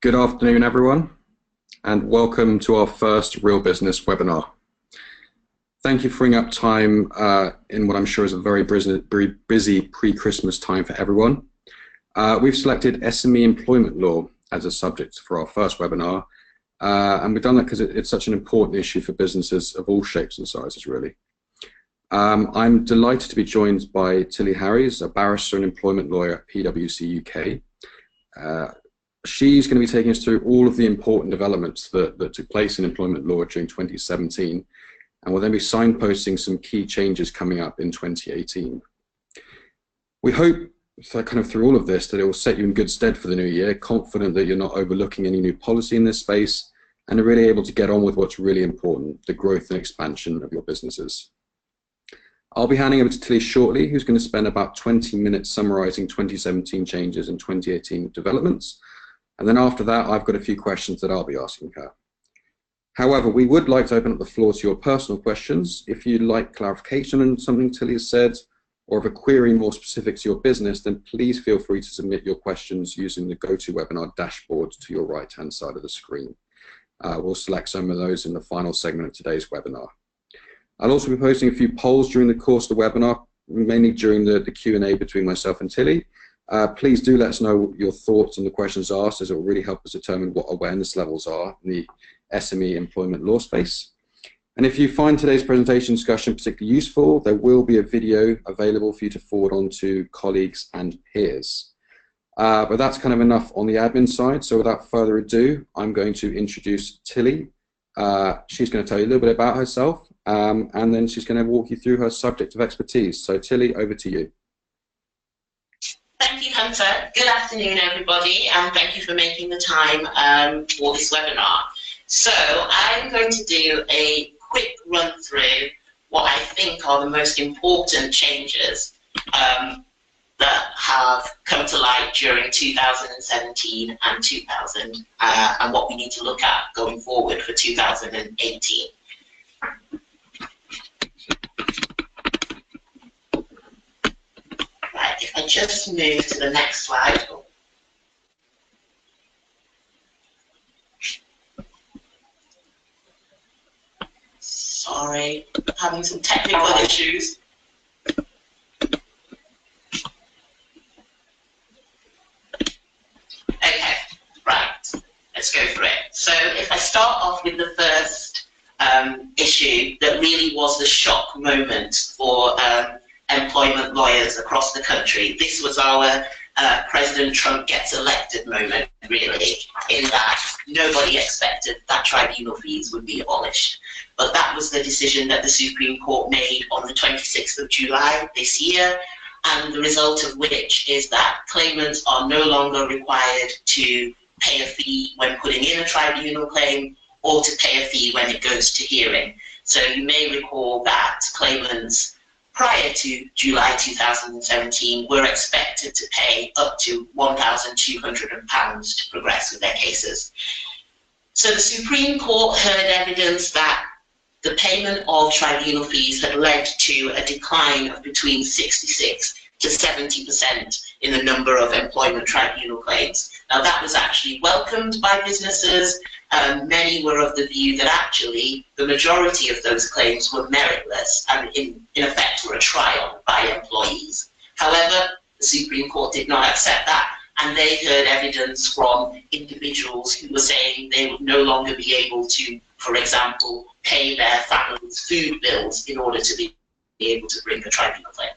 Good afternoon, everyone, and welcome to our first Real Business webinar. Thank you for freeing up time in what I'm sure is a very busy pre-Christmas time for everyone. We've selected SME employment law as a subject for our first webinar, and we've done that because it's such an important issue for businesses of all shapes and sizes, really. I'm delighted to be joined by Tilly Harries, a barrister and employment lawyer at PwC UK. She's going to be taking us through all of the important developments that took place in employment law during 2017, and will then be signposting some key changes coming up in 2018. We hope, kind of through all of this, that it will set you in good stead for the new year, confident that you're not overlooking any new policy in this space, and are really able to get on with what's really important, the growth and expansion of your businesses. I'll be handing over to Tilly shortly, who's going to spend about 20 minutes summarising 2017 changes and 2018 developments. And then after that, I've got a few questions that I'll be asking her. However, we would like to open up the floor to your personal questions. If you'd like clarification on something Tilly has said, or if a query more specific to your business, then please feel free to submit your questions using the GoToWebinar dashboard to your right-hand side of the screen. We'll select some of those in the final segment of today's webinar. I'll also be posting a few polls during the course of the webinar, mainly during the Q&A between myself and Tilly. Please do let us know your thoughts on the questions asked, as it will really help us determine what awareness levels are in the SME employment law space. And if you find today's presentation discussion particularly useful, there will be a video available for you to forward on to colleagues and peers. But that's kind of enough on the admin side, so without further ado, I'm going to introduce Tilly. She's going to tell you a little bit about herself, and then she's going to walk you through her subject of expertise. So Tilly, over to you. Thank you, Hunter. Good afternoon, everybody, and thank you for making the time for this webinar. So I'm going to do a quick run through what I think are the most important changes that have come to light during 2017 and what we need to look at going forward for 2018. Right, if I just move to the next slide. Sorry, having some technical issues. Okay, right, let's go through it. So if I start off with the first issue that really was the shock moment for employment lawyers across the country. This was our President Trump gets elected moment, really, in that nobody expected that tribunal fees would be abolished. But that was the decision that the Supreme Court made on the 26th of July this year, and the result of which is that claimants are no longer required to pay a fee when putting in a tribunal claim or to pay a fee when it goes to hearing. So you may recall that claimants prior to July 2017 were expected to pay up to £1,200 to progress with their cases. So the Supreme Court heard evidence that the payment of tribunal fees had led to a decline of between 66 to 70% in the number of employment tribunal claims. Now that was actually welcomed by businesses. Many were of the view that actually the majority of those claims were meritless and in effect were a trial by employees. However, the Supreme Court did not accept that, and they heard evidence from individuals who were saying they would no longer be able to, for example, pay their family's food bills in order to be able to bring a tribunal claim.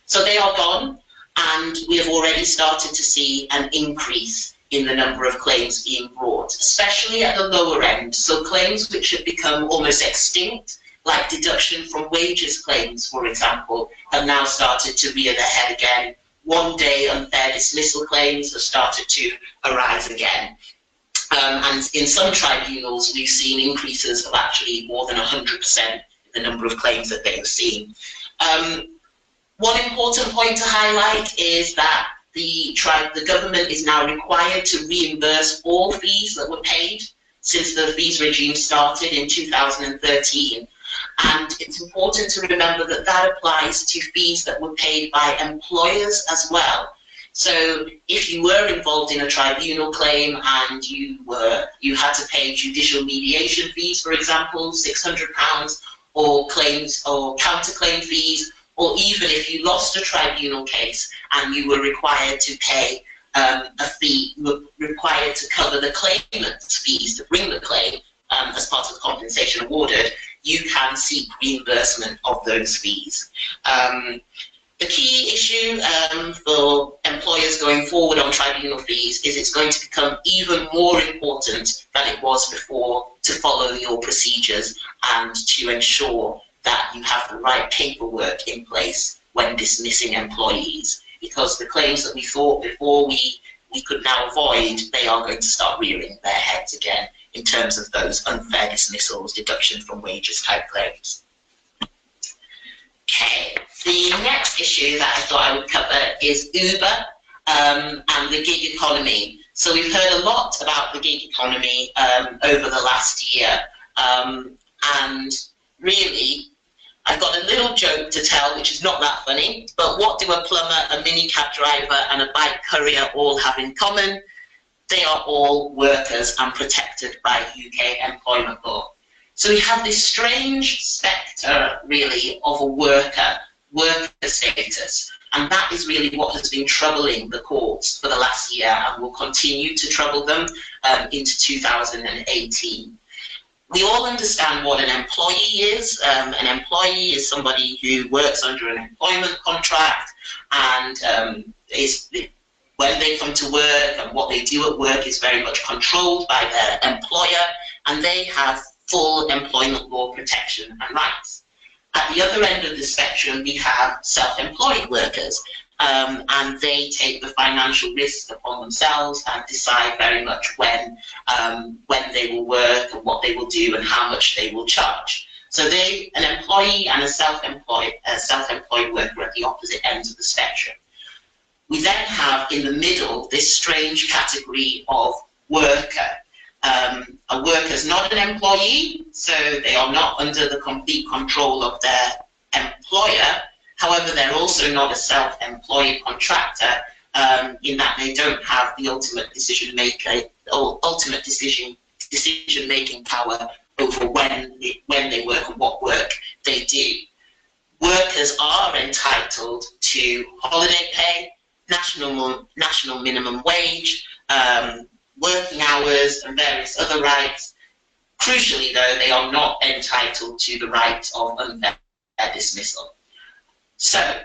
So they are gone, and we have already started to see an increase in the number of claims being brought, especially at the lower end. So claims which have become almost extinct, like deduction from wages claims, for example, have now started to rear their head again. One-day unfair dismissal claims have started to arise again. And in some tribunals, we've seen increases of actually more than 100% in the number of claims that they have seen. One important point to highlight is that the government is now required to reimburse all fees that were paid since the fees regime started in 2013. And it's important to remember that that applies to fees that were paid by employers as well. So if you were involved in a tribunal claim and you had to pay judicial mediation fees, for example, £600, or claims or counterclaim fees, or even if you lost a tribunal case and you were required to pay a fee, required to cover the claimant's fees to bring the claim as part of the compensation awarded, you can seek reimbursement of those fees. The key issue for employers going forward on tribunal fees is it's going to become even more important than it was before to follow your procedures and to ensure that you have the right paperwork in place when dismissing employees, because the claims that we thought before we could now avoid, they are going to start rearing their heads again in terms of those unfair dismissals, deduction from wages type claims. Okay, the next issue that I thought I would cover is Uber and the gig economy. So we've heard a lot about the gig economy over the last year, and really I've got a little joke to tell, which is not that funny, but what do a plumber, a minicab driver and a bike courier all have in common? They are all workers and protected by UK employment law. So we have this strange spectre, really, of a worker status, and that is really what has been troubling the courts for the last year and will continue to trouble them into 2018. We all understand what an employee is. An employee is somebody who works under an employment contract and when they come to work and what they do at work is very much controlled by their employer, and they have full employment law protection and rights. At the other end of the spectrum, we have self-employed workers, and they take the financial risk upon themselves and decide very much when they will work and what they will do and how much they will charge. So an employee and a self-employed worker at the opposite ends of the spectrum. We then have in the middle this strange category of worker. A worker is not an employee, so they are not under the complete control of their employer. However, they're also not a self-employed contractor in that they don't have the ultimate decision-making power over when they work and what work they do. Workers are entitled to holiday pay, national minimum wage, working hours and various other rights. Crucially though, they are not entitled to the right of unfair dismissal. So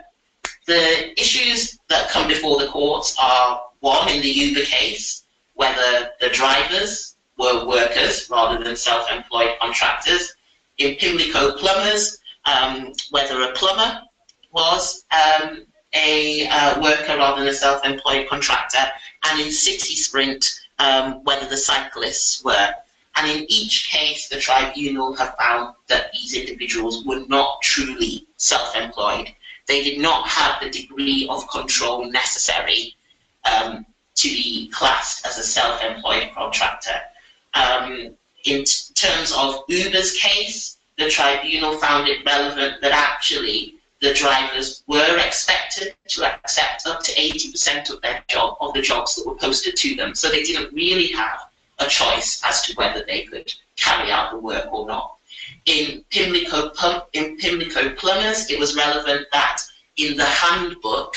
the issues that come before the courts are, one, in the Uber case, whether the drivers were workers rather than self-employed contractors. In Pimlico Plumbers, whether a plumber was a worker rather than a self-employed contractor, and in City Sprint, whether the cyclists were. And in each case, the tribunal have found that these individuals were not truly self-employed. They did not have the degree of control necessary to be classed as a self-employed contractor. In terms of Uber's case, the tribunal found it relevant that actually the drivers were expected to accept up to 80% of the jobs that were posted to them. So they didn't really have a choice as to whether they could carry out the work or not. In Pimlico Plumbers, it was relevant that in the handbook,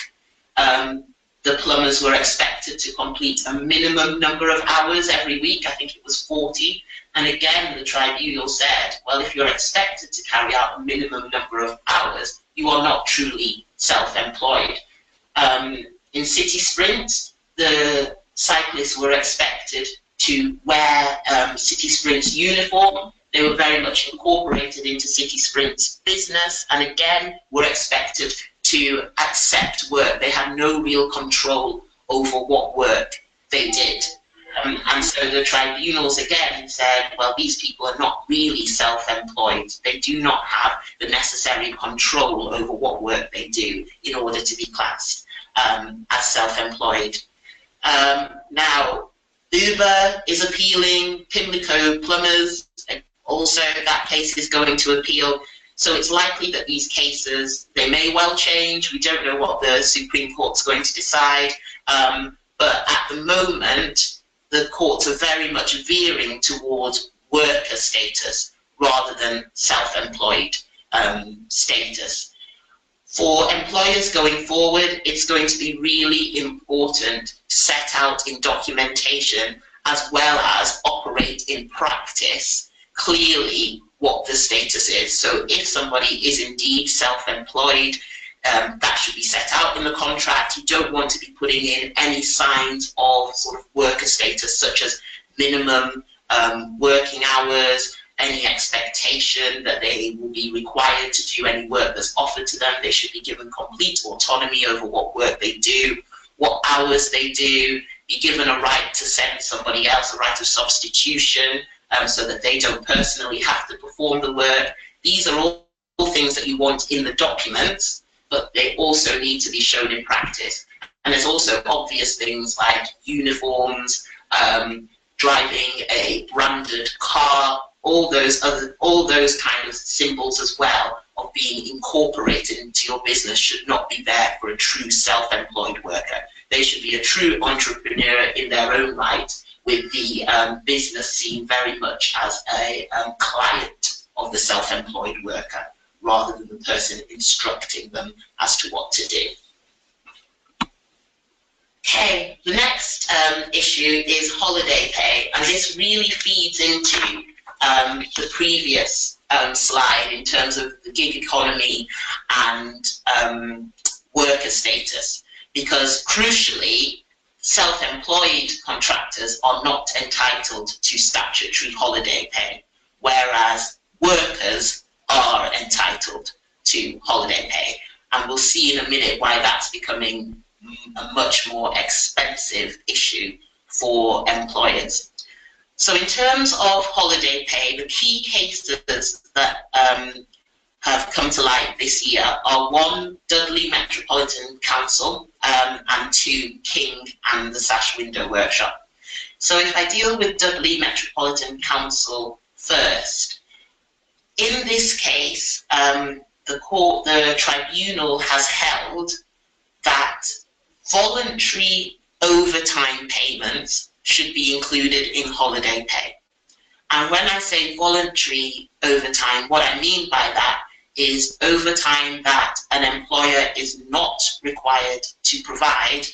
the plumbers were expected to complete a minimum number of hours every week. I think it was 40. And again, the tribunal said, well, if you're expected to carry out a minimum number of hours, you are not truly self-employed. In City Sprint, the cyclists were expected to wear City Sprint's uniform. They were very much incorporated into City Sprint's business, and again, were expected to accept work. They had no real control over what work they did. And so the tribunals again said, well, these people are not really self-employed. They do not have the necessary control over what work they do in order to be classed as self-employed. Now, Uber is appealing, Pimlico Plumbers, also that case is going to appeal. So it's likely that these cases, they may well change. We don't know what the Supreme Court's going to decide. But at the moment, the courts are very much veering towards worker status rather than self-employed status. For employers going forward, it's going to be really important to set out in documentation as well as operate in practice clearly what the status is. So if somebody is indeed self-employed, that should be set out in the contract. You don't want to be putting in any signs of sort of worker status, such as minimum working hours, any expectation that they will be required to do any work that's offered to them. They should be given complete autonomy over what work they do, what hours they do, be given a right to send somebody else, a right of substitution, so that they don't personally have to perform the work. These are all things that you want in the documents, but they also need to be shown in practice. And there's also obvious things like uniforms, driving a branded car, all those kind of symbols as well of being incorporated into your business should not be there for a true self-employed worker. They should be a true entrepreneur in their own right, with the business seen very much as a client of the self-employed worker, rather than the person instructing them as to what to do. Okay, the next issue is holiday pay, and this really feeds into the previous slide in terms of the gig economy and worker status, because crucially, self-employed contractors are not entitled to statutory holiday pay, whereas workers are entitled to holiday pay. And we'll see in a minute why that's becoming a much more expensive issue for employers. So in terms of holiday pay, the key cases that have come to light this year are 1, Dudley Metropolitan Council, and 2, King and the Sash Window Workshop. So if I deal with Dudley Metropolitan Council first, in this case, the tribunal has held that voluntary overtime payments should be included in holiday pay. And when I say voluntary overtime, what I mean by that is overtime that an employer is not required to provide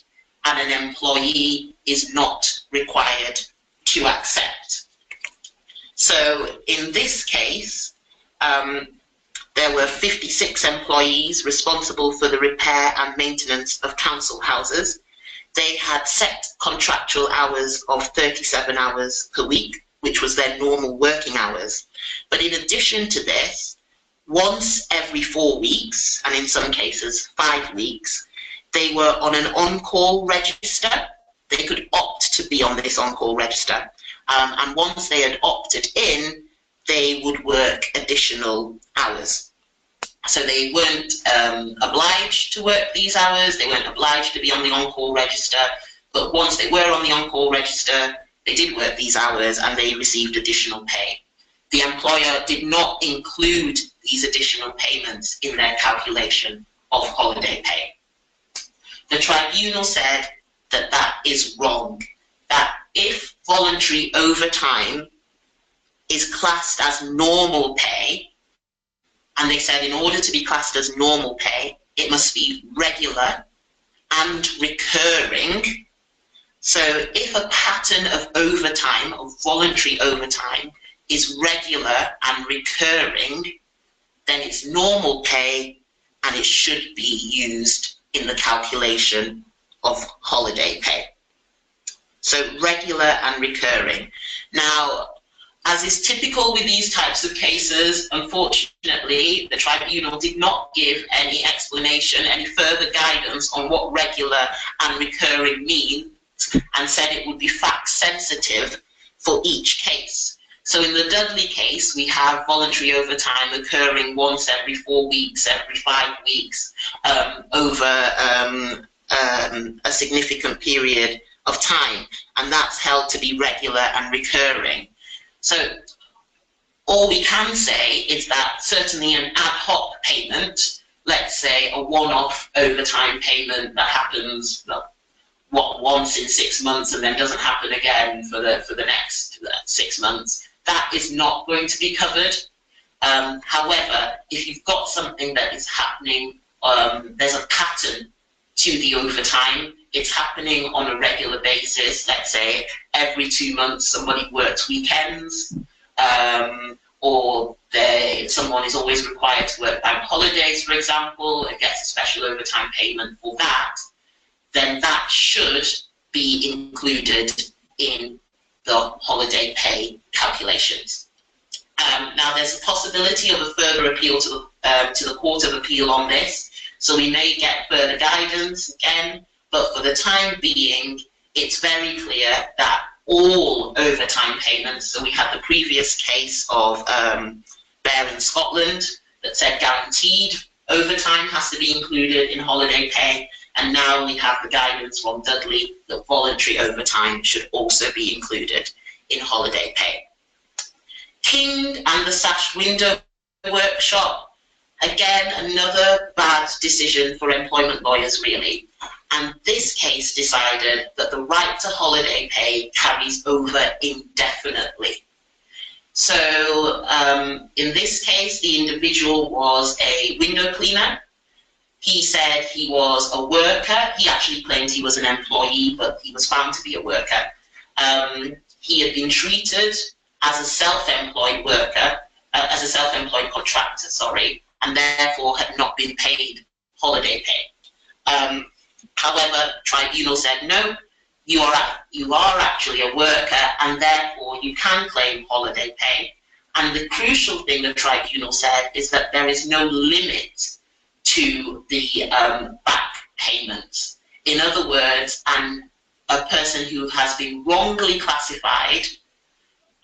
and an employee is not required to accept. So in this case, there were 56 employees responsible for the repair and maintenance of council houses. They had set contractual hours of 37 hours per week, which was their normal working hours. But in addition to this, once every 4 weeks, and in some cases 5 weeks, they were on an on-call register. They could opt to be on this on-call register. And once they had opted in, they would work additional hours. So they weren't obliged to work these hours, they weren't obliged to be on the on-call register, but once they were on the on-call register, they did work these hours and they received additional pay. The employer did not include these additional payments in their calculation of holiday pay. The tribunal said that that is wrong, that if voluntary overtime is classed as normal pay, and they said in order to be classed as normal pay, it must be regular and recurring. So if a pattern of overtime, of voluntary overtime, is regular and recurring, then it's normal pay and it should be used in the calculation of holiday pay. So regular and recurring. Now, as is typical with these types of cases, unfortunately, the tribunal did not give any explanation, any further guidance on what regular and recurring means, and said it would be fact sensitive for each case. So in the Dudley case, we have voluntary overtime occurring once every 4 weeks, every 5 weeks, over a significant period of time, and that's held to be regular and recurring. So All we can say is that certainly an ad hoc payment, let's say a one-off overtime payment that happens once in 6 months and then doesn't happen again for the next 6 months, that is not going to be covered. However, if you've got something that is happening, there's a pattern to the overtime. It's happening on a regular basis. Let's say every 2 months somebody works weekends, or someone is always required to work bank holidays, for example, and gets a special overtime payment for that, then that should be included in the holiday pay calculations. Now, there's a possibility of a further appeal to the Court of Appeal on this, so we may get further guidance again, but for the time being, it's very clear that all overtime payments, so we had the previous case of Bear in Scotland that said guaranteed overtime has to be included in holiday pay, and now we have the guidance from Dudley that voluntary overtime should also be included in holiday pay. King and the Sash Window Workshop, again, another bad decision for employment lawyers, really. And this case decided that the right to holiday pay carries over indefinitely. So in this case, the individual was a window cleaner. He said he was a worker. He actually claimed he was an employee, but he was found to be a worker. He had been treated as a self-employed worker, as a self-employed contractor, sorry, and therefore had not been paid holiday pay. However, Tribunal said, no, you are actually a worker, and therefore you can claim holiday pay. And the crucial thing the Tribunal said is that there is no limit to the back payments. In other words, a person who has been wrongly classified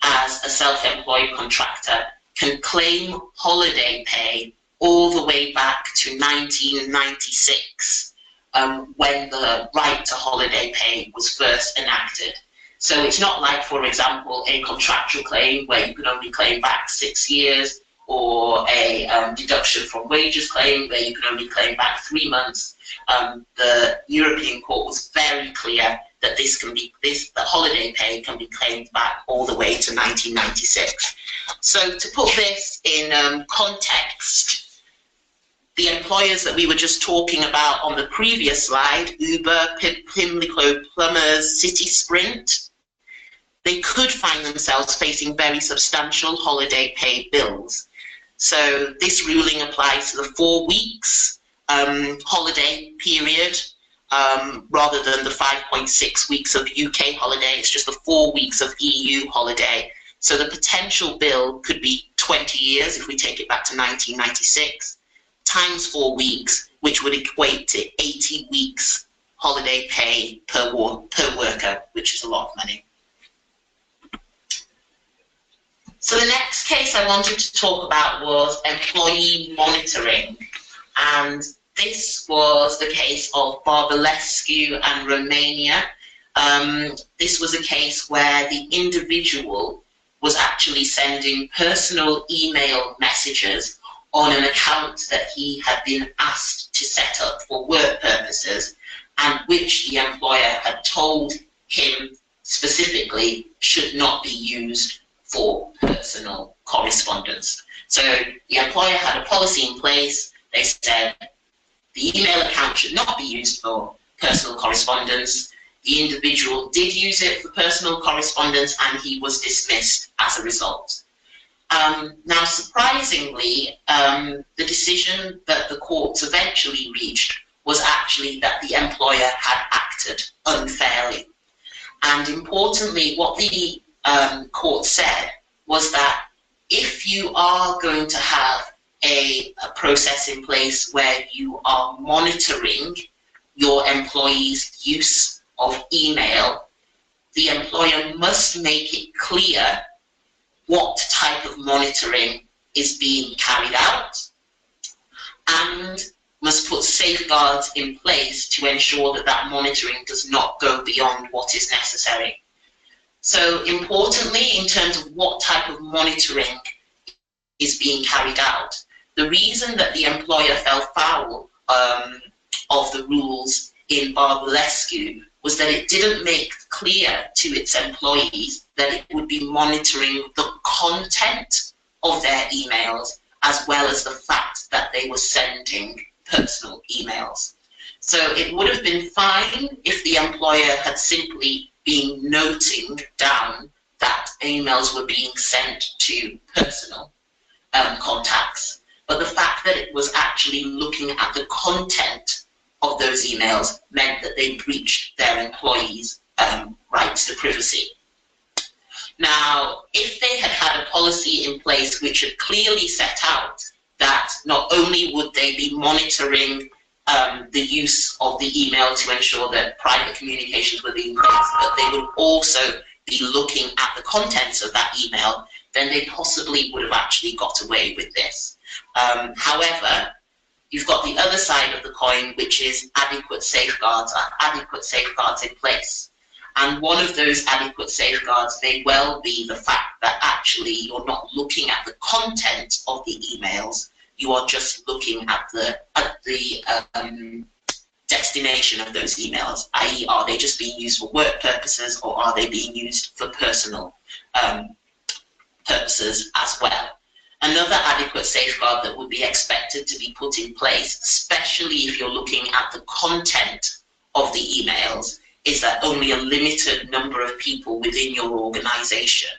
as a self-employed contractor can claim holiday pay all the way back to 1996, when the right to holiday pay was first enacted. So it's not like, for example, a contractual claim where you can only claim back 6 years, or a deduction from wages claim where you can only claim back 3 months. The European Court was very clear that the holiday pay can be claimed back all the way to 1996. So to put this in context, the employers that we were just talking about on the previous slide, Uber, Pimlico Plumbers, City Sprint, they could find themselves facing very substantial holiday pay bills. So this ruling applies to the 4 weeks holiday period, rather than the 5.6 weeks of UK holiday. It's just the 4 weeks of EU holiday. So the potential bill could be 20 years if we take it back to 1996, times 4 weeks, which would equate to 80 weeks holiday pay per worker, which is a lot of money. So the next case I wanted to talk about was employee monitoring, and this was the case of Barbulescu and Romania. This was a case where the individual was actually sending personal email messages on an account that he had been asked to set up for work purposes, and which the employer had told him specifically should not be used for personal correspondence. So the employer had a policy in place. They said the email account should not be used for personal correspondence. The individual did use it for personal correspondence, and he was dismissed as a result. Now, surprisingly, the decision that the courts eventually reached was actually that the employer had acted unfairly. And importantly, what the court said was that if you are going to have a process in place where you are monitoring your employees' use of email, the employer must make it clear what type of monitoring is being carried out, and must put safeguards in place to ensure that that monitoring does not go beyond what is necessary. So importantly, in terms of what type of monitoring is being carried out. The reason that the employer fell foul of the rules in Barbulescu was that it didn't make clear to its employees that it would be monitoring the content of their emails as well as the fact that they were sending personal emails. So it would have been fine if the employer had simply been noting down that emails were being sent to personal contacts. But the fact that it was actually looking at the content of those emails meant that they breached their employees' rights to privacy. Now, if they had had a policy in place which had clearly set out that not only would they be monitoring the use of the email to ensure that private communications were being made, but they would also be looking at the contents of that email, then they possibly would have actually got away with this. However, you've got the other side of the coin, which is adequate safeguards in place. And one of those adequate safeguards may well be the fact that actually you're not looking at the content of the emails, you are just looking at the destination of those emails, i.e. are they just being used for work purposes or are they being used for personal purposes as well. Another adequate safeguard that would be expected to be put in place, especially if you're looking at the content of the emails, is that only a limited number of people within your organization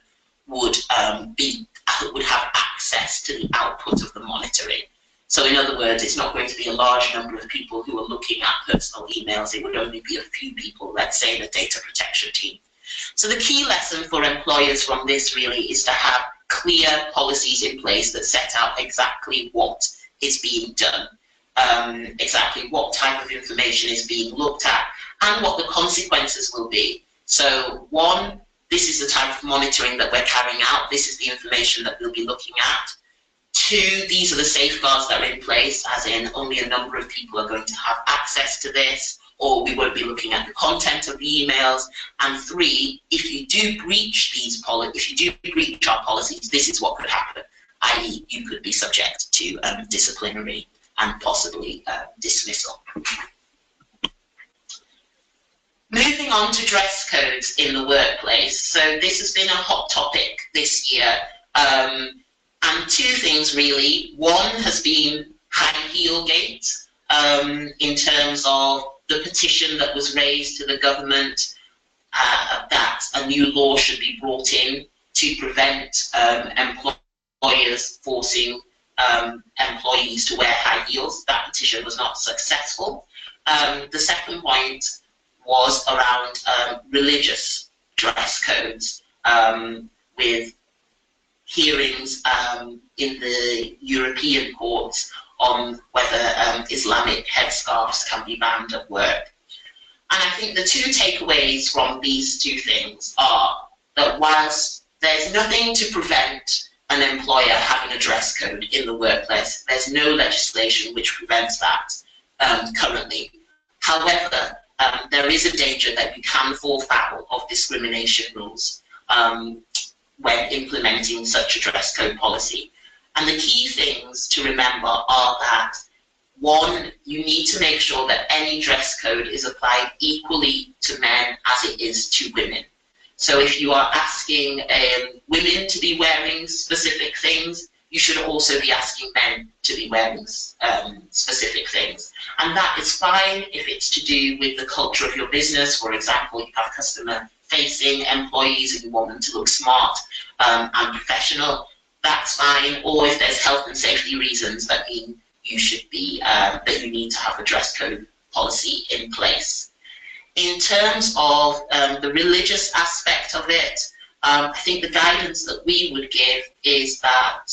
would have access to the output of the monitoring. So in other words, it's not going to be a large number of people who are looking at personal emails. It would only be a few people, let's say the data protection team. So the key lesson for employers from this really is to have clear policies in place that set out exactly what is being done, exactly what type of information is being looked at, and what the consequences will be. So one, this is the type of monitoring that we're carrying out. This is the information that we'll be looking at. Two, these are the safeguards that are in place, as in only a number of people are going to have access to this, or we won't be looking at the content of the emails. And three, if you do breach these our policies, this is what could happen, i.e. you could be subject to disciplinary and possibly dismissal. Moving on to dress codes in the workplace. So this has been a hot topic this year. And two things really. One has been high heel gate in terms of the petition that was raised to the government that a new law should be brought in to prevent employers forcing employees to wear high heels. That petition was not successful. The second point was around religious dress codes, with hearings in the European courts on whether Islamic headscarves can be banned at work. And I think the two takeaways from these two things are that whilst there's nothing to prevent an employer having a dress code in the workplace, there's no legislation which prevents that currently. However, there is a danger that you can fall foul of discrimination rules when implementing such a dress code policy. And the key things to remember are that, one, you need to make sure that any dress code is applied equally to men as it is to women. So if you are asking women to be wearing specific things, you should also be asking men to be wearing specific things. And that is fine if it's to do with the culture of your business. For example, you have customer-facing employees and you want them to look smart and professional. That's fine. Or if there's health and safety reasons that mean you should be that you need to have a dress code policy in place. In terms of the religious aspect of it, I think the guidance that we would give is that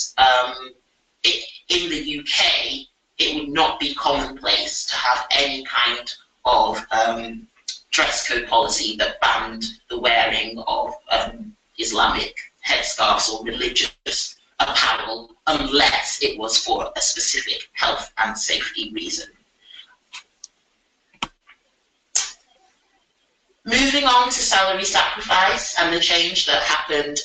in the UK, it would not be commonplace to have any kind of dress code policy that banned the wearing of Islamic headscarves or religious apparel unless it was for a specific health and safety reason. Moving on to salary sacrifice and the change that happened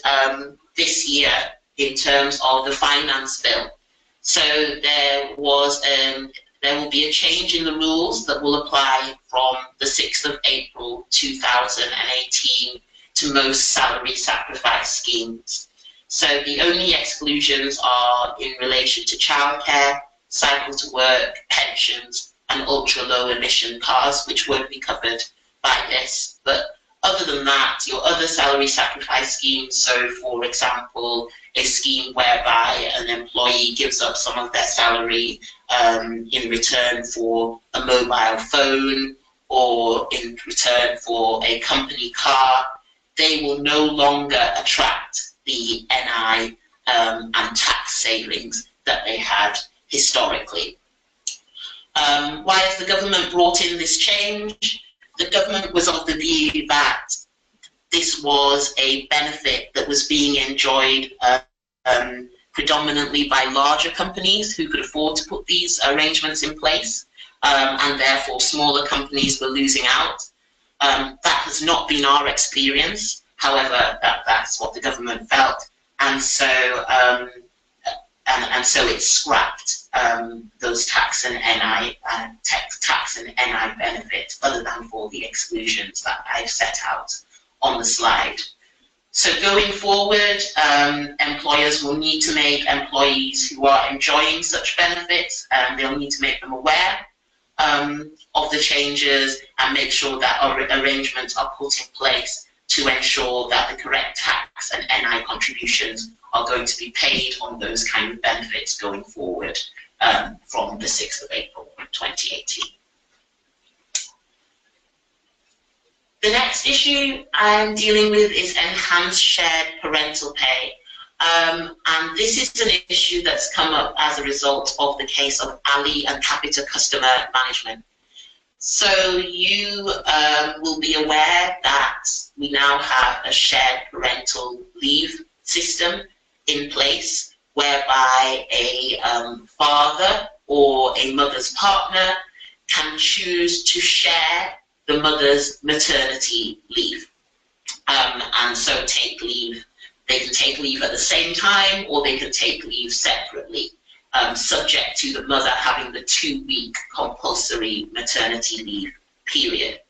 this year in terms of the finance bill. So there will be a change in the rules that will apply from the 6th of April 2018 to most salary sacrifice schemes. So the only exclusions are in relation to childcare, cycle to work, pensions, and ultra-low emission cars, which won't be covered by this. But other than that, your other salary sacrifice schemes, so for example, a scheme whereby an employee gives up some of their salary in return for a mobile phone or in return for a company car, they will no longer attract the NI and tax savings that they had historically. Why has the government brought in this change? The government was of the view that this was a benefit that was being enjoyed predominantly by larger companies who could afford to put these arrangements in place, and therefore smaller companies were losing out. That has not been our experience. However, that's what the government felt, and so it scrapped those tax and NI benefits, other than for the exclusions that I've set out on the slide. So going forward, employers will need to make employees who are enjoying such benefits, they'll need to make them aware of the changes and make sure that arrangements are put in place to ensure that the correct tax and NI contributions are going to be paid on those kind of benefits going forward from the 6th of April 2018. The next issue I'm dealing with is enhanced shared parental pay. And this is an issue that's come up as a result of the case of Ali and Capita Customer Management. So you will be aware that we now have a shared parental leave system in place whereby a father or a mother's partner can choose to share the mother's maternity leave. And so take leave. They can take leave at the same time or they can take leave separately, subject to the mother having the 2-week compulsory maternity leave period.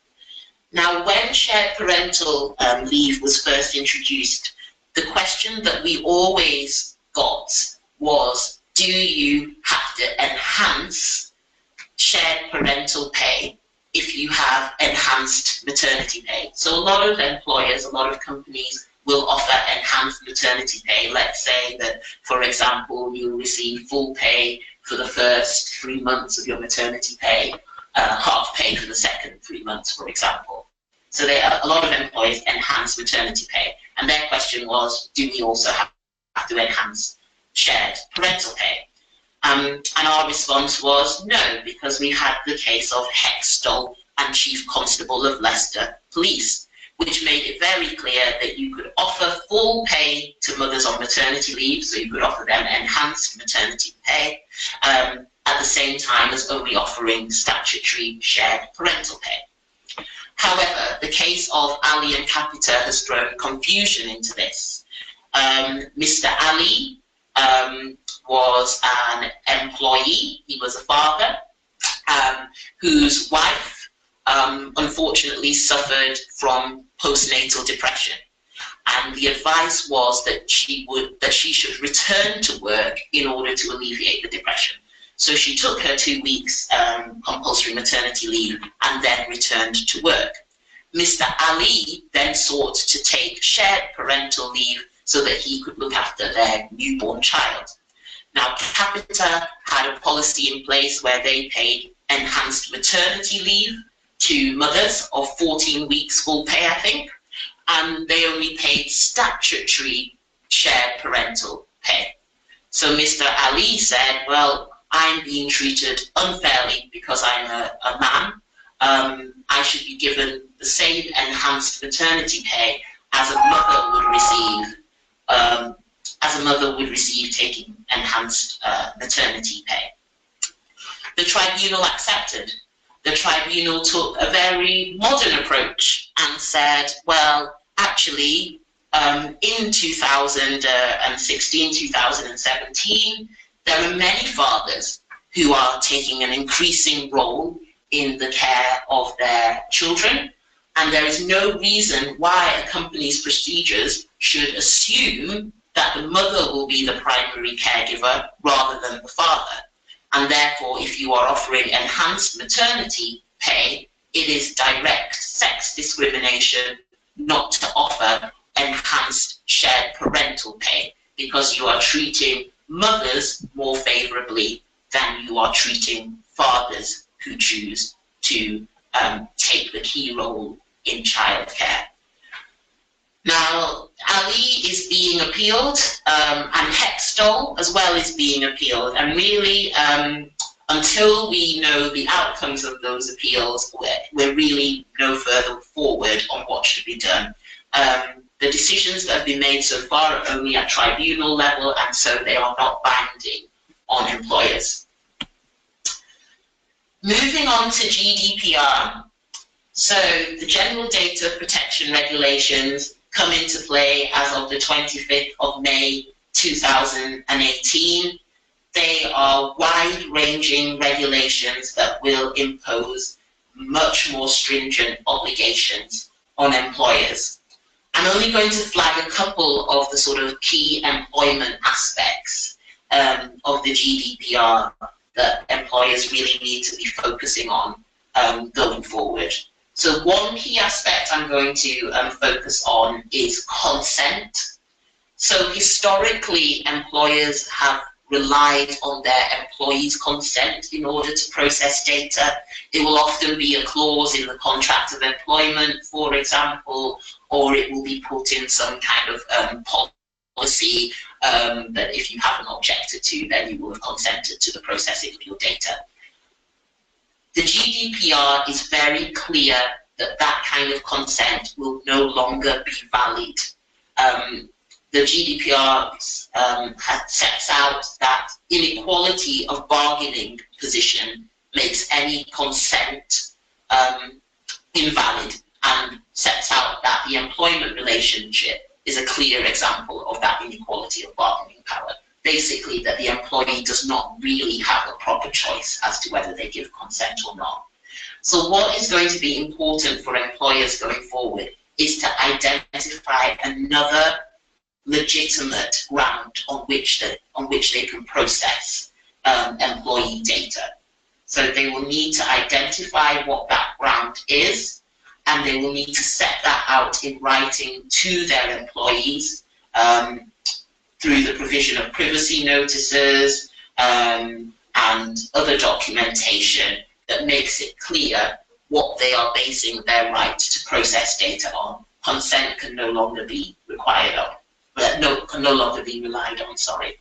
Now, when shared parental leave was first introduced, the question that we always got was, do you have to enhance shared parental pay if you have enhanced maternity pay? So a lot of employers, a lot of companies will offer enhanced maternity pay. Let's say that, for example, you receive full pay for the first 3 months of your maternity pay, half pay for the second 3 months, for example. So a lot of employers enhance maternity pay. And their question was, do we also have to enhance shared parental pay? And our response was no, because we had the case of Hextall and Chief Constable of Leicester Police, which made it very clear that you could offer full pay to mothers on maternity leave, so you could offer them enhanced maternity pay, at the same time as only offering statutory shared parental pay. However, the case of Ali and Capita has thrown confusion into this. Mr. Ali was an employee, he was a father, whose wife unfortunately suffered from postnatal depression. And the advice was that she should return to work in order to alleviate the depression. So she took her 2 weeks compulsory maternity leave and then returned to work. Mr. Ali then sought to take shared parental leave so that he could look after their newborn child. Now, Capita had a policy in place where they paid enhanced maternity leave to mothers of 14 weeks full pay, I think, and they only paid statutory shared parental pay. So Mr. Ali said, well, I'm being treated unfairly because I'm a man. I should be given the same enhanced maternity pay as a mother would receive taking enhanced maternity pay. The tribunal accepted. The tribunal took a very modern approach and said, well, actually, In 2016, 2017, there are many fathers who are taking an increasing role in the care of their children, and there is no reason why a company's procedures should assume that the mother will be the primary caregiver rather than the father. And therefore, if you are offering enhanced maternity pay, it is direct sex discrimination not to offer enhanced shared parental pay, because you are treating mothers more favourably than you are treating fathers who choose to take the key role in childcare. Now, Ali is being appealed, and Hextol as well is being appealed, and really, until we know the outcomes of those appeals, we're really no further forward on what should be done. The decisions that have been made so far are only at tribunal level, and so they are not binding on employers. Moving on to GDPR. So the General Data Protection Regulations come into play as of the 25th of May 2018. They are wide-ranging regulations that will impose much more stringent obligations on employers. I'm only going to flag a couple of the sort of key employment aspects of the GDPR that employers really need to be focusing on going forward. So one key aspect I'm going to focus on is consent. So historically, employers have relied on their employees' consent in order to process data. It will often be a clause in the contract of employment, for example, or it will be put in some kind of policy that if you haven't objected to, then you will have consented to the processing of your data. The GDPR is very clear that that kind of consent will no longer be valid. The GDPR sets out that inequality of bargaining position makes any consent invalid, and sets out that the employment relationship is a clear example of that inequality of bargaining power. Basically, that the employee does not really have a proper choice as to whether they give consent or not. So what is going to be important for employers going forward is to identify another legitimate ground on which they can process employee data. So they will need to identify what that ground is, and they will need to set that out in writing to their employees through the provision of privacy notices and other documentation that makes it clear what they are basing their right to process data on. Consent can no longer be required of. Can no longer be relied on, sorry.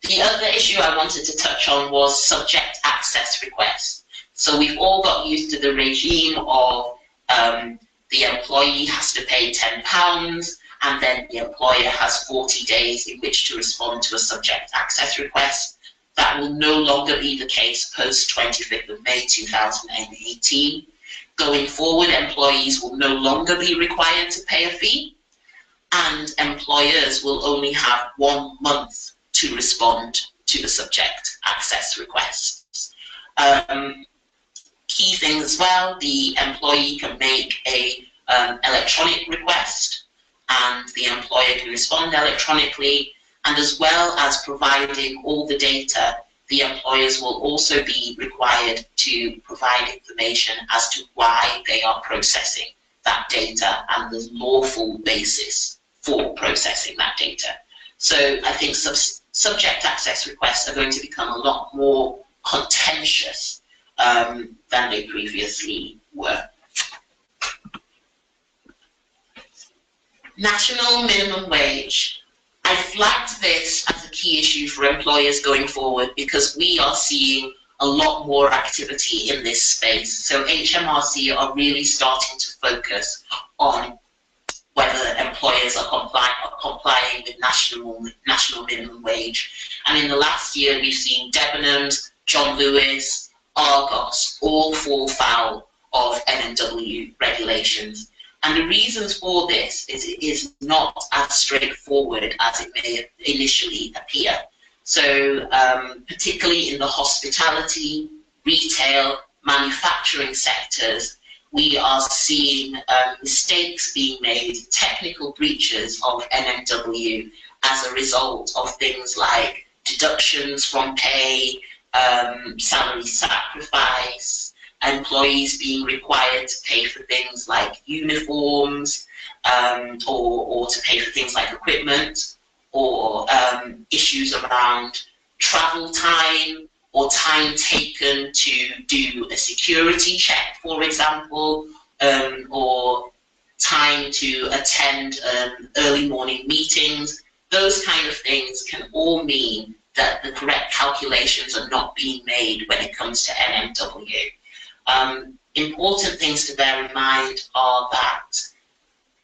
The other issue I wanted to touch on was subject access requests. So we've all got used to the regime of the employee has to pay £10, and then the employer has 40 days in which to respond to a subject access request. That will no longer be the case post 25th of May 2018. Going forward, employees will no longer be required to pay a fee, and employers will only have 1 month to respond to the subject access requests. Key things as well, the employee can make a electronic request, and the employer can respond electronically, and as well as providing all the data, the employers will also be required to provide information as to why they are processing that data and the lawful basis for processing that data. So I think subject access requests are going to become a lot more contentious than they previously were. National minimum wage. I flagged this as a key issue for employers going forward because we are seeing a lot more activity in this space. So HMRC are really starting to focus on whether employers are complying with national minimum wage. And in the last year, we've seen Debenhams, John Lewis, Argos all fall foul of NMW regulations. And the reasons for this is it is not as straightforward as it may initially appear. So particularly in the hospitality, retail, manufacturing sectors, we are seeing mistakes being made, technical breaches of NMW as a result of things like deductions from pay, salary sacrifice, employees being required to pay for things like uniforms, or to pay for things like equipment, or issues around travel time or time taken to do a security check, for example, or time to attend early morning meetings. Those kind of things can all mean that the correct calculations are not being made when it comes to NMW. Important things to bear in mind are that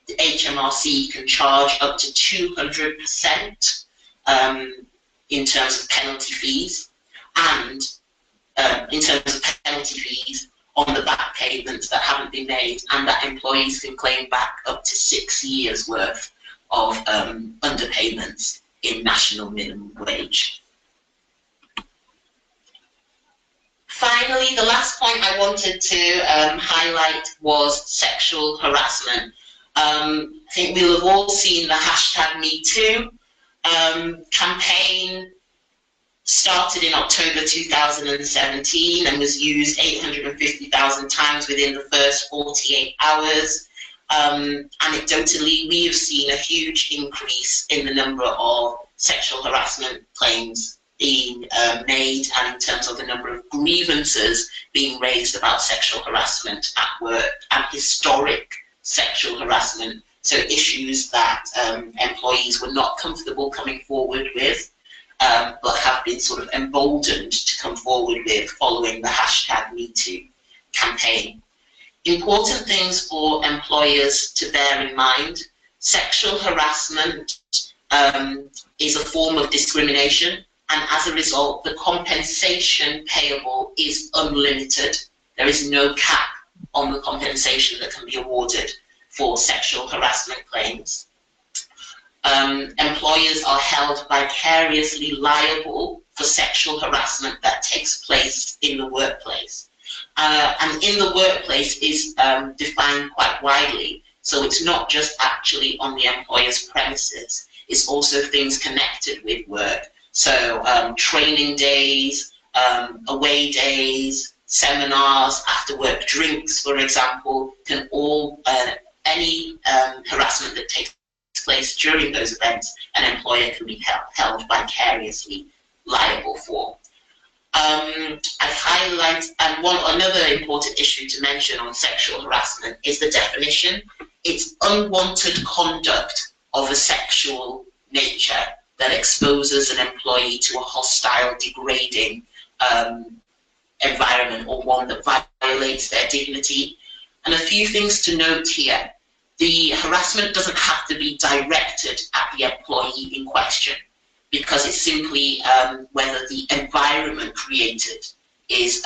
the HMRC can charge up to 200% in terms of penalty fees, and in terms of penalty fees on the back payments that haven't been made, and that employees can claim back up to 6 years worth of underpayments in national minimum wage. Finally, the last point I wanted to highlight was sexual harassment. I think we'll have all seen the hashtag #MeToo campaign. Started in October 2017 and was used 850,000 times within the first 48 hours. Anecdotally, we have seen a huge increase in the number of sexual harassment claims being made, and in terms of the number of grievances being raised about sexual harassment at work and historic sexual harassment, so issues that employees were not comfortable coming forward with, but have been sort of emboldened to come forward with following the hashtag #MeToo campaign. Important things for employers to bear in mind: sexual harassment is a form of discrimination, and as a result, the compensation payable is unlimited. There is no cap on the compensation that can be awarded for sexual harassment claims. Employers are held vicariously liable for sexual harassment that takes place in the workplace. And in the workplace is defined quite widely, so it's not just actually on the employer's premises, it's also things connected with work. So training days, away days, seminars, after work drinks, for example, can all, any harassment that takes place during those events, an employer can be held vicariously liable for. I've highlighted, and another important issue to mention on sexual harassment is the definition. It's unwanted conduct of a sexual nature that exposes an employee to a hostile, degrading environment, or one that violates their dignity. And a few things to note here. The harassment doesn't have to be directed at the employee in question, because it's simply whether the environment created is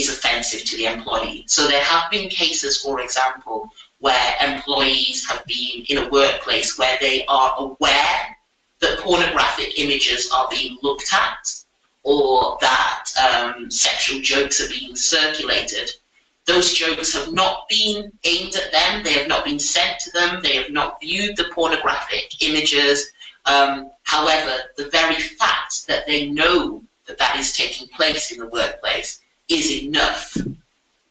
offensive to the employee. So there have been cases, for example, where employees have been in a workplace where they are aware that pornographic images are being looked at, or that sexual jokes are being circulated. Those jokes have not been aimed at them, they have not been sent to them, they have not viewed the pornographic images. However, the very fact that they know that that is taking place in the workplace is enough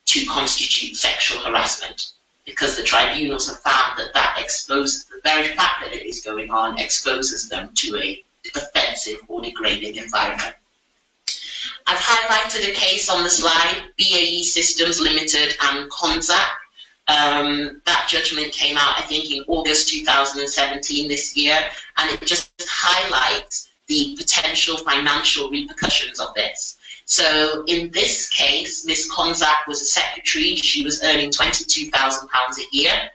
to constitute sexual harassment, because the tribunals have found that that exposes, the very fact that it is going on exposes them to a offensive or degrading environment. I've highlighted a case on the slide, BAE Systems Limited and Conzac. That judgment came out, I think, in August 2017 this year, and it just highlights the potential financial repercussions of this. So in this case, Ms. Conzac was a secretary. She was earning £22,000 a year.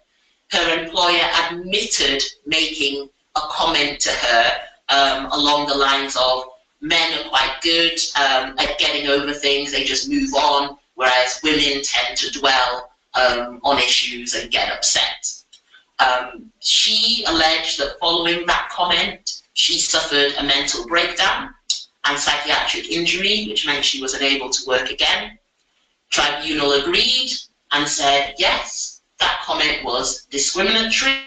Her employer admitted making a comment to her along the lines of, men are quite good at getting over things, they just move on, whereas women tend to dwell on issues and get upset. She alleged that following that comment, she suffered a mental breakdown and psychiatric injury, which meant she was unable to work again. Tribunal agreed and said, yes, that comment was discriminatory,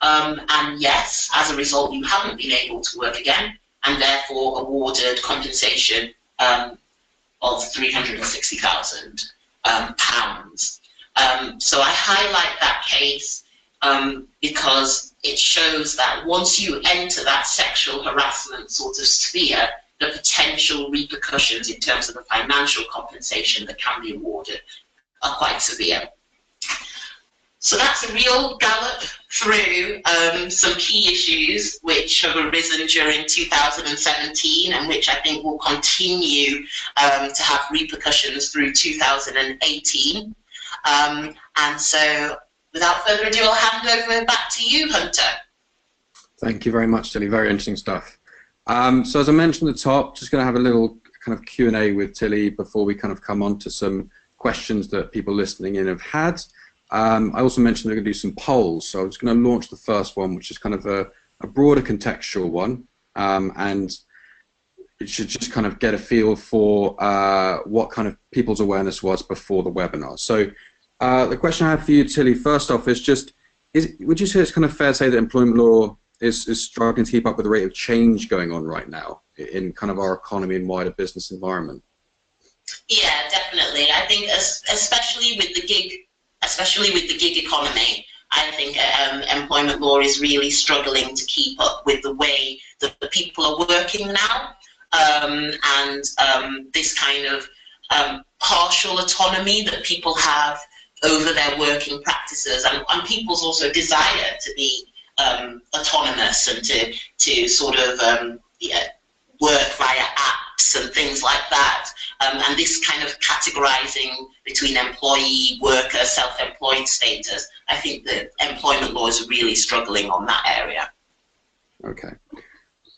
and yes, as a result, you haven't been able to work again, and therefore awarded compensation of £360,000. So I highlight that case because it shows that once you enter that sexual harassment sort of sphere, the potential repercussions in terms of the financial compensation that can be awarded are quite severe. So that's a real gallop through some key issues which have arisen during 2017 and which I think will continue to have repercussions through 2018. And so without further ado, I'll hand over back to you, Hunter. Thank you very much, Tilly. Very interesting stuff. So as I mentioned at the top, just going to have a little kind of Q&A with Tilly before we kind of come on to some questions that people listening in have had. I also mentioned we're going to do some polls, so I'm just going to launch the first one, which is kind of a broader contextual one, and it should just kind of get a feel for what kind of people's awareness was before the webinar. So the question I have for you, Tilly, first off is just, would you say it's kind of fair to say that employment law is struggling to keep up with the rate of change going on right now in kind of our economy and wider business environment? Yeah, definitely. I think especially with the gig economy, I think employment law is really struggling to keep up with the way that the people are working now, and this kind of partial autonomy that people have over their working practices, and people's also desire to be autonomous and to sort of work via apps and things like that. And this kind of categorizing between employee, worker, self-employed status, I think that employment law is really struggling on that area. Okay.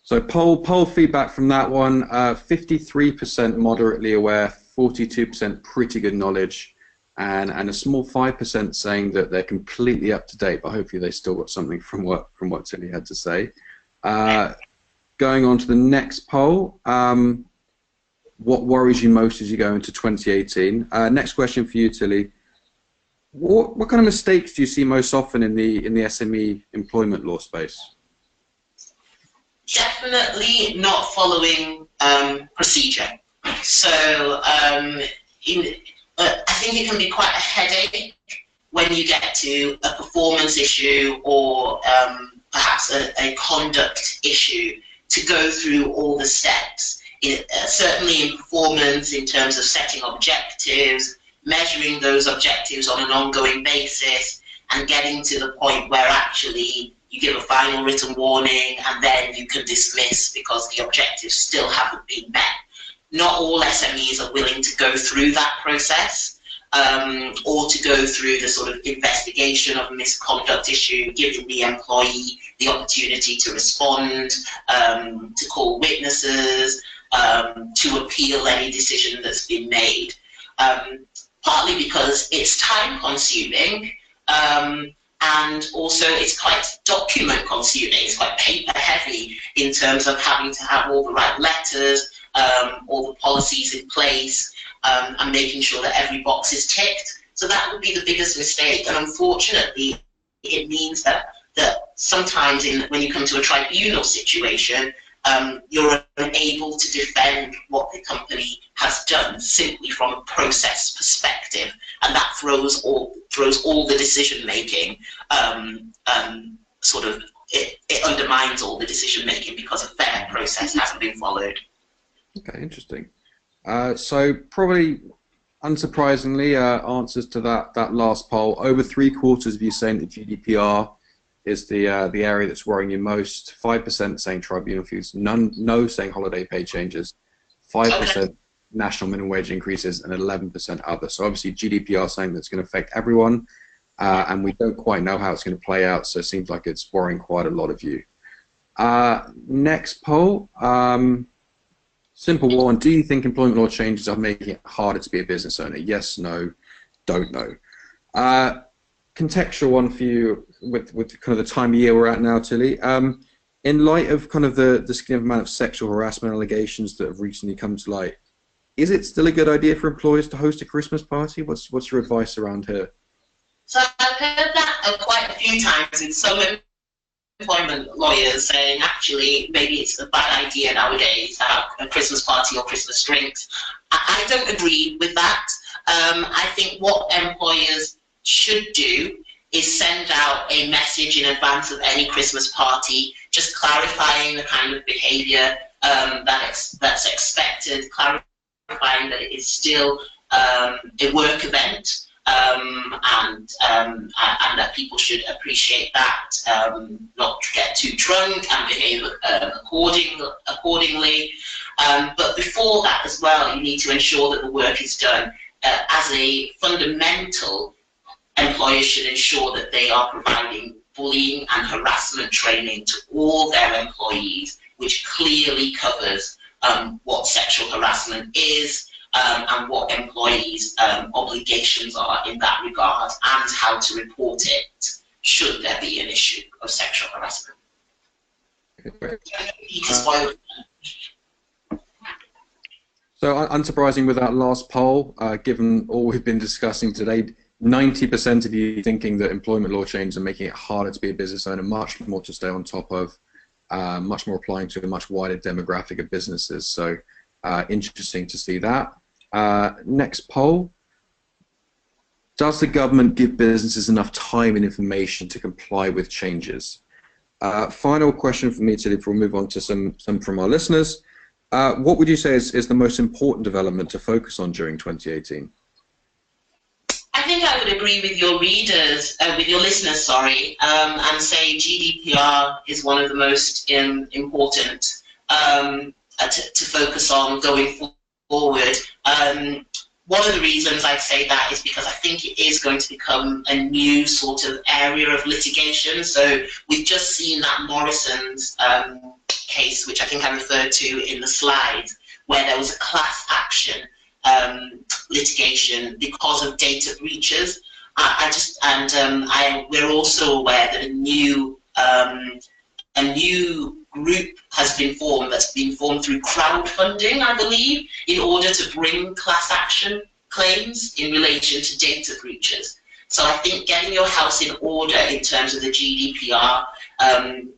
So poll feedback from that one, 53% moderately aware, 42% pretty good knowledge, and a small 5% saying that they're completely up to date, but hopefully they still got something from what Tilly had to say. Going on to the next poll, what worries you most as you go into 2018? Next question for you, Tilly. What kind of mistakes do you see most often in the SME employment law space? Definitely not following procedure. So I think it can be quite a headache when you get to a performance issue or perhaps a conduct issue to go through all the steps. Certainly in performance, in terms of setting objectives, measuring those objectives on an ongoing basis, and getting to the point where actually you give a final written warning and then you can dismiss because the objectives still haven't been met. Not all SMEs are willing to go through that process, or to go through the sort of investigation of a misconduct issue, giving the employee the opportunity to respond, to call witnesses, to appeal any decision that's been made. Partly because it's time consuming, and also it's quite document consuming, it's quite paper heavy in terms of having to have all the right letters, all the policies in place, and making sure that every box is ticked. So that would be the biggest mistake, and unfortunately it means that sometimes when you come to a tribunal situation, you're unable to defend what the company has done simply from a process perspective, and that throws all the decision making, it undermines all the decision making because a fair process hasn't been followed. Okay, interesting. So probably unsurprisingly, answers to that last poll, over 3/4 of you saying that GDPR is the area that's worrying you most. 5% saying tribunal fees, no saying holiday pay changes, 5% national minimum wage increases, and 11% other. So obviously GDPR is something that's going to affect everyone, and we don't quite know how it's going to play out. So it seems like it's worrying quite a lot of you. Next poll. Simple one. Do you think employment law changes are making it harder to be a business owner? Yes, no, don't know. Contextual one for you with kind of the time of year we're at now, Tilly. In light of kind of the significant amount of sexual harassment allegations that have recently come to light, is it still a good idea for employers to host a Christmas party? What's your advice around here? So I've heard that quite a few times with some employment lawyers saying actually maybe it's a bad idea nowadays to have a Christmas party or Christmas drinks. I don't agree with that. I think what employers should do is send out a message in advance of any Christmas party, just clarifying the kind of behaviour that's expected, clarifying that it is still a work event, and that people should appreciate that, not get too drunk and behave accordingly. But before that as well, you need to ensure that the work is done. As a fundamental, employers should ensure that they are providing bullying and harassment training to all their employees, which clearly covers what sexual harassment is, and what employees' obligations are in that regard, and how to report it should there be an issue of sexual harassment. So unsurprising with that last poll, given all we've been discussing today, 90% of you thinking that employment law changes are making it harder to be a business owner, much more to stay on top of, much more applying to a much wider demographic of businesses. So interesting to see that. Next poll. Does the government give businesses enough time and information to comply with changes? Final question for me, Tilly, before we move on to some from our listeners. What would you say is the most important development to focus on during 2018? I think I would agree with your readers, with your listeners, sorry, and say GDPR is one of the most important to focus on going forward. One of the reasons I say that is because I think it is going to become a new sort of area of litigation. So we've just seen that Morrison's case, which I think I referred to in the slides, where there was a class action litigation because of data breaches. We're also aware that a new group has been formed, that's been formed through crowdfunding, I believe, in order to bring class action claims in relation to data breaches. So I think getting your house in order in terms of the GDPR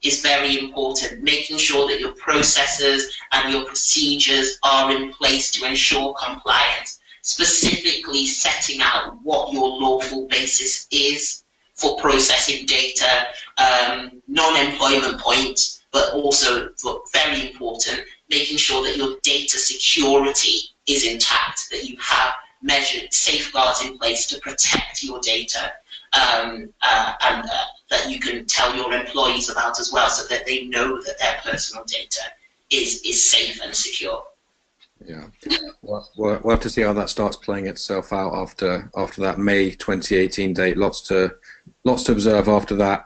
is very important, making sure that your processes and your procedures are in place to ensure compliance, specifically setting out what your lawful basis is for processing data, non-employment points, but also, very important, making sure that your data security is intact, that you have measured safeguards in place to protect your data, and that you can tell your employees about as well, so that they know that their personal data is safe and secure. Yeah, we'll have to see how that starts playing itself out after that May 2018 date. Lots to observe after that.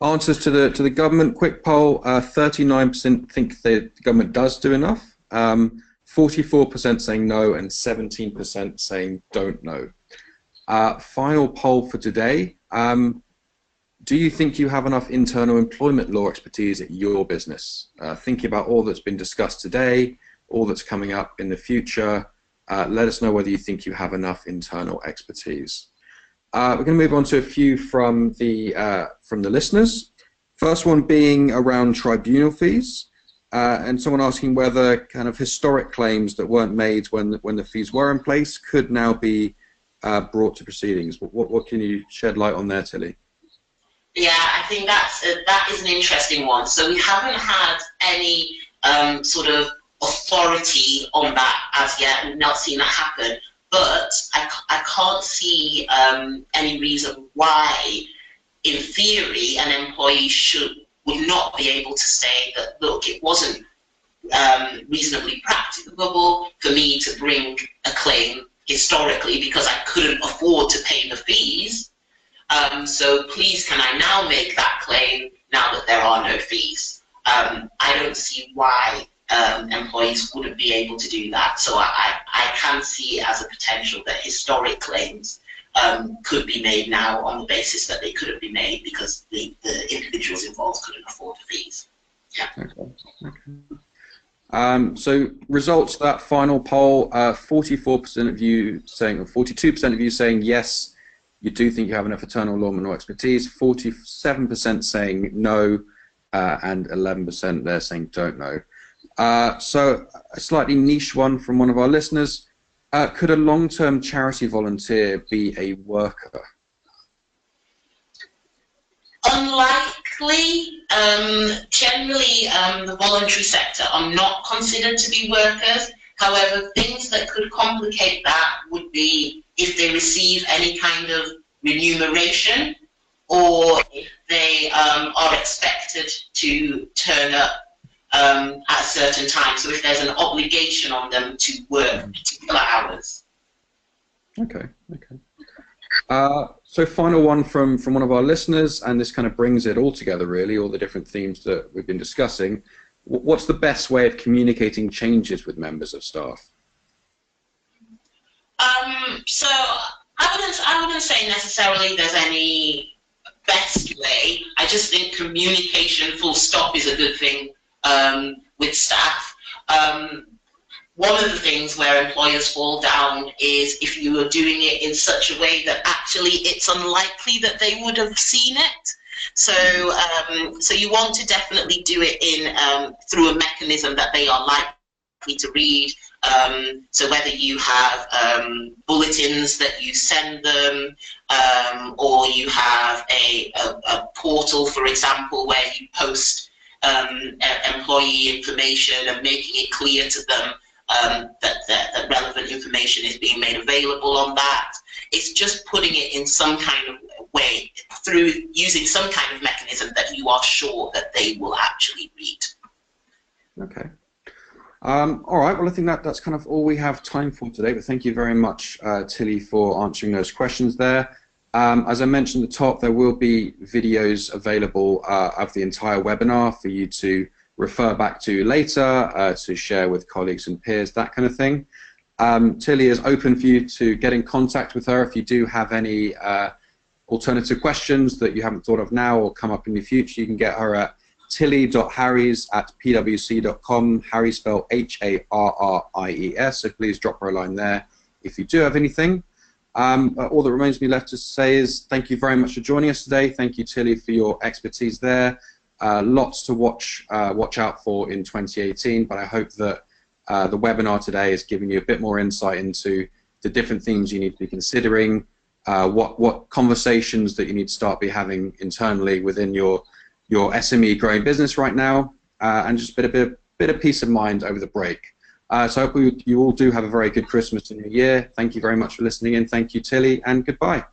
Answers to the government quick poll: 39% think the government does do enough. 44% saying no, and 17% saying don't know. Final poll for today. Do you think you have enough internal employment law expertise at your business? Thinking about all that's been discussed today, all that's coming up in the future, let us know whether you think you have enough internal expertise. We're going to move on to a few from the listeners. First one being around tribunal fees, and someone asking whether kind of historic claims that weren't made when the fees were in place could now be brought to proceedings. What can you shed light on there, Tilly? Yeah, I think that is an interesting one. So we haven't had any sort of authority on that as yet. We've not seen that happen. But I can't see any reason why, in theory, an employee would not be able to say that, look, it wasn't reasonably practicable for me to bring a claim historically because I couldn't afford to pay the fees. So please, can I now make that claim now that there are no fees? I don't see why employees wouldn't be able to do that. So I can see it as a potential that historic claims could be made now on the basis that they couldn't be made because the individuals involved couldn't afford the fees. Yeah. Okay. So results of that final poll: 44% of you saying, or 42% of you saying yes, you do think you have enough eternal law or expertise. 47% saying no, and 11% they're saying don't know. So a slightly niche one from one of our listeners: could a long-term charity volunteer be a worker? Unlikely. Generally, the voluntary sector are not considered to be workers. However, things that could complicate that would be if they receive any kind of remuneration, or if they are expected to turn up at a certain time. So if there's an obligation on them to work particular hours. Okay. So final one from one of our listeners, and this kind of brings it all together, really, all the different themes that we've been discussing. What's the best way of communicating changes with members of staff? So I wouldn't say necessarily there's any best way. I just think communication full stop is a good thing with staff. One of the things where employers fall down is if you are doing it in such a way that actually it's unlikely that they would have seen it. So, so you want to definitely do it in through a mechanism that they are likely to read. So whether you have bulletins that you send them, or you have a portal, for example, where you post employee information and making it clear to them that relevant information is being made available on that. It's just putting it in some kind of way through using some kind of mechanism that you are sure that they will actually read. Okay. All right, well, I think that's kind of all we have time for today, but thank you very much, Tilly, for answering those questions there. As I mentioned at the top, there will be videos available of the entire webinar for you to refer back to later, to share with colleagues and peers, that kind of thing. Tilly is open for you to get in contact with her if you do have any alternative questions that you haven't thought of now or come up in the future. You can get her at tilly.harries@pwc.com, Harry spelled Harries, so please drop her a line there if you do have anything. All that remains me left to say is thank you very much for joining us today. Thank you, Tilly, for your expertise there. Lots to watch out for in 2018, but I hope that the webinar today has given you a bit more insight into the different things you need to be considering, what conversations that you need to start be having internally within your SME growing business right now, and just a bit of peace of mind over the break. So I hope you all do have a very good Christmas and New Year. Thank you very much for listening in. Thank you, Tilly, and goodbye.